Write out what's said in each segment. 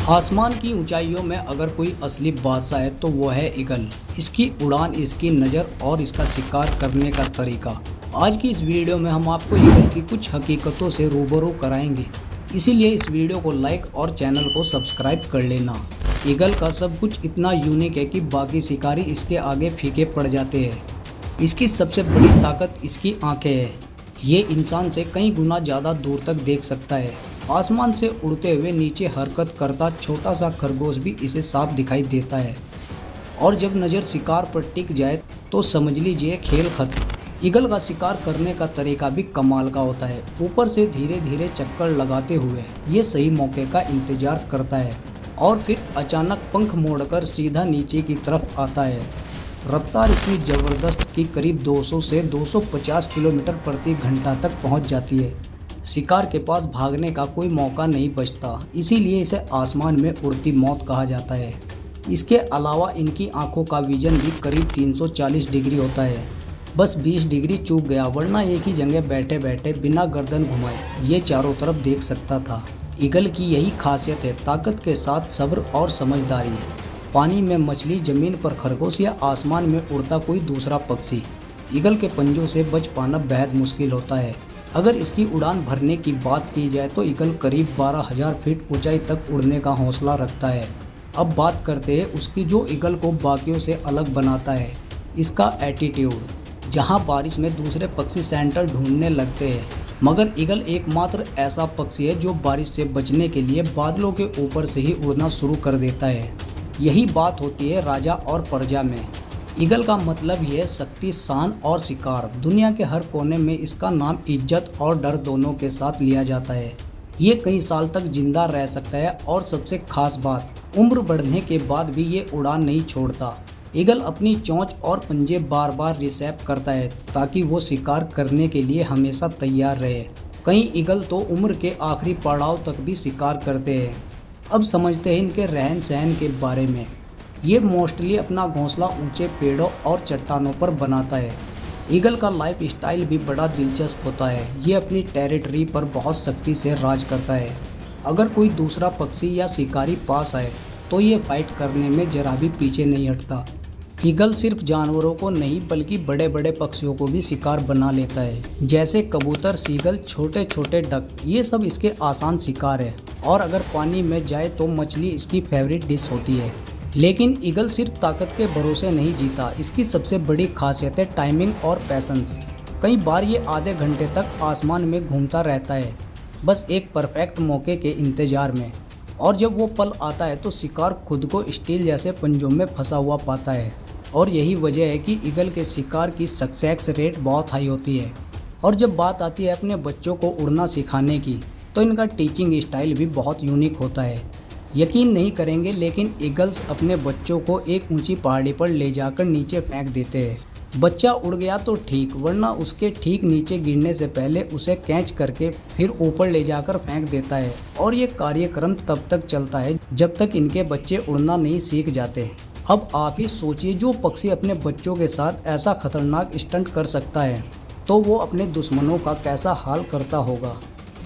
आसमान की ऊंचाइयों में अगर कोई असली बादशाह है तो वो है ईगल। इसकी उड़ान, इसकी नज़र और इसका शिकार करने का तरीका। आज की इस वीडियो में हम आपको ईगल की कुछ हकीकतों से रूबरू कराएंगे, इसीलिए इस वीडियो को लाइक और चैनल को सब्सक्राइब कर लेना। ईगल का सब कुछ इतना यूनिक है कि बाकी शिकारी इसके आगे फीके पड़ जाते हैं। इसकी सबसे बड़ी ताकत इसकी आंखें हैं। ये इंसान से कई गुना ज़्यादा दूर तक देख सकता है। आसमान से उड़ते हुए नीचे हरकत करता छोटा सा खरगोश भी इसे साफ दिखाई देता है। और जब नज़र शिकार पर टिक जाए तो समझ लीजिए खेल खत्म। ईगल का शिकार करने का तरीका भी कमाल का होता है। ऊपर से धीरे धीरे चक्कर लगाते हुए ये सही मौके का इंतजार करता है और फिर अचानक पंख मोड़कर सीधा नीचे की तरफ आता है। रफ्तार इतनी ज़बरदस्त कि करीब 200 से 250 किलोमीटर प्रति घंटा तक पहुंच जाती है। शिकार के पास भागने का कोई मौका नहीं बचता, इसीलिए इसे आसमान में उड़ती मौत कहा जाता है। इसके अलावा इनकी आंखों का विजन भी करीब 340 डिग्री होता है। बस 20 डिग्री चूक गया, वरना एक ही जगह बैठे बैठे बिना गर्दन घुमाए ये चारों तरफ देख सकता था। ईगल की यही खासियत है, ताकत के साथ सब्र और समझदारी। पानी में मछली, जमीन पर खरगोश या आसमान में उड़ता कोई दूसरा पक्षी, ईगल के पंजों से बच पाना बेहद मुश्किल होता है। अगर इसकी उड़ान भरने की बात की जाए तो ईगल करीब 12,000 फीट ऊंचाई तक उड़ने का हौसला रखता है। अब बात करते हैं उसकी जो ईगल को बाकियों से अलग बनाता है, इसका एटीट्यूड। जहां बारिश में दूसरे पक्षी सेंटर ढूंढने लगते हैं, मगर ईगल एकमात्र ऐसा पक्षी है जो बारिश से बचने के लिए बादलों के ऊपर से ही उड़ना शुरू कर देता है। यही बात होती है राजा और प्रजा में। ईगल का मतलब ही है शक्ति, शान और शिकार। दुनिया के हर कोने में इसका नाम इज्जत और डर दोनों के साथ लिया जाता है। ये कई साल तक जिंदा रह सकता है और सबसे खास बात, उम्र बढ़ने के बाद भी ये उड़ान नहीं छोड़ता। ईगल अपनी चोंच और पंजे बार बार रिसेप करता है ताकि वो शिकार करने के लिए हमेशा तैयार रहे। कई ईगल तो उम्र के आखिरी पड़ाव तक भी शिकार करते हैं। अब समझते हैं इनके रहन सहन के बारे में। ये मोस्टली अपना घोंसला ऊंचे पेड़ों और चट्टानों पर बनाता है। ईगल का लाइफ स्टाइल भी बड़ा दिलचस्प होता है। ये अपनी टेरिटरी पर बहुत सख्ती से राज करता है। अगर कोई दूसरा पक्षी या शिकारी पास आए तो ये फाइट करने में जरा भी पीछे नहीं हटता। ईगल सिर्फ जानवरों को नहीं बल्कि बड़े बड़े पक्षियों को भी शिकार बना लेता है, जैसे कबूतर, सीगल, छोटे छोटे डक। ये सब इसके आसान शिकार है। और अगर पानी में जाए तो मछली इसकी फेवरेट डिश होती है। लेकिन ईगल सिर्फ ताकत के भरोसे नहीं जीता। इसकी सबसे बड़ी खासियत है टाइमिंग और पैशंस। कई बार ये आधे घंटे तक आसमान में घूमता रहता है, बस एक परफेक्ट मौके के इंतजार में। और जब वो पल आता है तो शिकार खुद को स्टील जैसे पंजों में फंसा हुआ पाता है। और यही वजह है कि ईगल के शिकार की सक्सेस रेट बहुत हाई होती है। और जब बात आती है अपने बच्चों को उड़ना सिखाने की, तो इनका टीचिंग स्टाइल भी बहुत यूनिक होता है। यकीन नहीं करेंगे, लेकिन ईगल्स अपने बच्चों को एक ऊंची पहाड़ी पर ले जाकर नीचे फेंक देते हैं। बच्चा उड़ गया तो ठीक, वरना उसके ठीक नीचे गिरने से पहले उसे कैच करके फिर ऊपर ले जाकर फेंक देता है। और ये कार्यक्रम तब तक चलता है जब तक इनके बच्चे उड़ना नहीं सीख जाते। अब आप ही सोचिए, जो पक्षी अपने बच्चों के साथ ऐसा खतरनाक स्टंट कर सकता है तो वो अपने दुश्मनों का कैसा हाल करता होगा।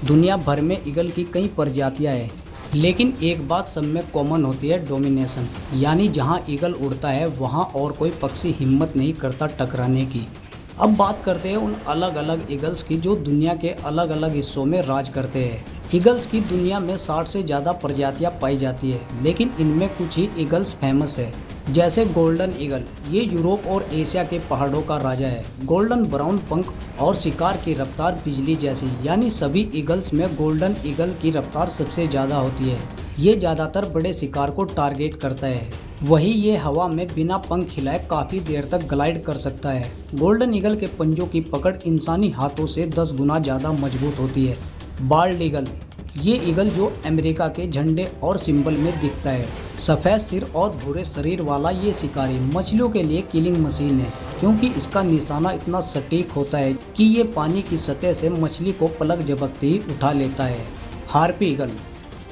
दुनिया भर में ईगल की कई प्रजातियां हैं, लेकिन एक बात सब में कॉमन होती है, डोमिनेशन। यानी जहां ईगल उड़ता है वहां और कोई पक्षी हिम्मत नहीं करता टकराने की। अब बात करते हैं उन अलग अलग ईगल्स की जो दुनिया के अलग अलग हिस्सों में राज करते हैं। ईगल्स की दुनिया में 60 से ज़्यादा प्रजातियां पाई जाती है, लेकिन इनमें कुछ ही ईगल्स फेमस है। जैसे गोल्डन ईगल, ये यूरोप और एशिया के पहाड़ों का राजा है। गोल्डन ब्राउन पंख और शिकार की रफ्तार बिजली जैसी, यानी सभी ईगल्स में गोल्डन ईगल की रफ्तार सबसे ज़्यादा होती है। ये ज़्यादातर बड़े शिकार को टारगेट करता है। वही ये हवा में बिना पंख हिलाए काफ़ी देर तक ग्लाइड कर सकता है। गोल्डन ईगल के पंजों की पकड़ इंसानी हाथों से 10 गुना ज़्यादा मजबूत होती है। बाल्ड ईगल, ये ईगल जो अमेरिका के झंडे और सिंबल में दिखता है। सफ़ेद सिर और भूरे शरीर वाला ये शिकारी मछलियों के लिए किलिंग मशीन है, क्योंकि इसका निशाना इतना सटीक होता है कि ये पानी की सतह से मछली को पलक झपकते ही उठा लेता है। हार्पी ईगल,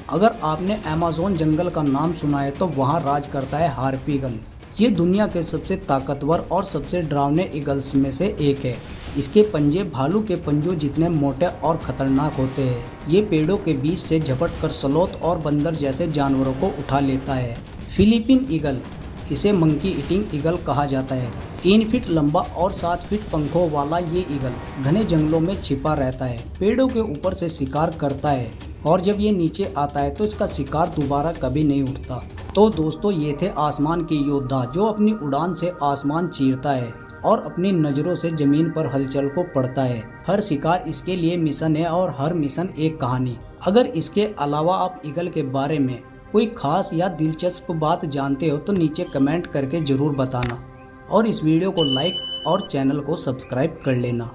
अगर आपने अमेज़न जंगल का नाम सुना है तो वहाँ राज करता है हार्पी ईगल। ये दुनिया के सबसे ताकतवर और सबसे डरावने ईगल्स में से एक है। इसके पंजे भालू के पंजों जितने मोटे और खतरनाक होते हैं। ये पेड़ों के बीच से झपट कर स्लोथ और बंदर जैसे जानवरों को उठा लेता है। फिलीपीन ईगल, इसे मंकी ईटिंग ईगल कहा जाता है। 3 फीट लंबा और 7 फीट पंखों वाला ये ईगल घने जंगलों में छिपा रहता है, पेड़ों के ऊपर से शिकार करता है और जब ये नीचे आता है तो इसका शिकार दोबारा कभी नहीं उठता। तो दोस्तों, ये थे आसमान के योद्धा जो अपनी उड़ान से आसमान चीरता है और अपनी नज़रों से जमीन पर हलचल को पढ़ता है। हर शिकार इसके लिए मिशन है और हर मिशन एक कहानी। अगर इसके अलावा आप ईगल के बारे में कोई खास या दिलचस्प बात जानते हो तो नीचे कमेंट करके ज़रूर बताना और इस वीडियो को लाइक और चैनल को सब्सक्राइब कर लेना।